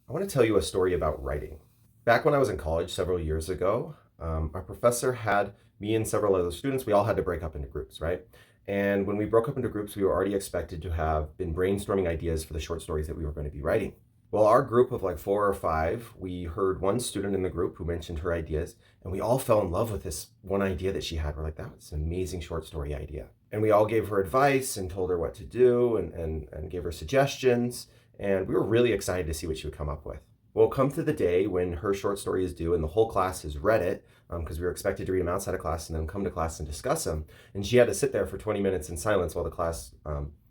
I want to tell you a story about writing. Back when I was in college several years ago, our professor had me and several other students, we all had to break up into groups, right? And when we broke up into groups, we were already expected to have been brainstorming ideas for the short stories that we were going to be writing. Well, our group of like 4 or 5, we heard one student in the group who mentioned her ideas, and we all fell in love with this one idea that she had. We're like, that was an amazing short story idea. And we all gave her advice and told her what to do and gave her suggestions. And we were really excited to see what she would come up with. Well, come to the day when her short story is due and the whole class has read it, because we were expected to read them outside of class and then come to class and discuss them. And she had to sit there for 20 minutes in silence while the class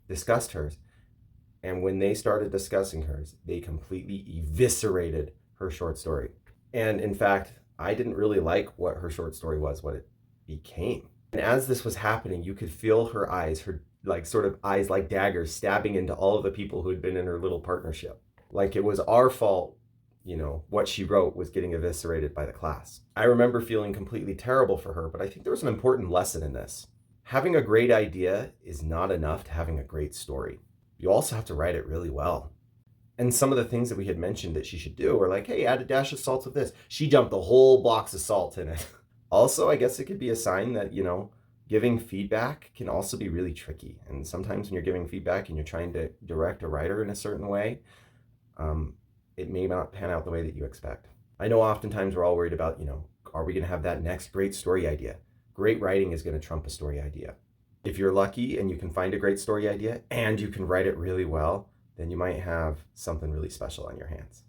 discussed hers. And when they started discussing hers, they completely eviscerated her short story. And in fact, I didn't really like what her short story was, what it became. And as this was happening, you could feel her eyes, her like sort of eyes like daggers stabbing into all of the people who had been in her little partnership. Like it was our fault, what she wrote was getting eviscerated by the class. I remember feeling completely terrible for her, but I think there was an important lesson in this. Having a great idea is not enough to having a great story. You also have to write it really well. And some of the things that we had mentioned that she should do were like, hey, add a dash of salt to this. She dumped the whole box of salt in it. Also, I guess it could be a sign that, giving feedback can also be really tricky. And sometimes when you're giving feedback and you're trying to direct a writer in a certain way, it may not pan out the way that you expect. I know oftentimes we're all worried about, are we going to have that next great story idea? Great writing is going to trump a story idea. If you're lucky and you can find a great story idea and you can write it really well, then you might have something really special on your hands.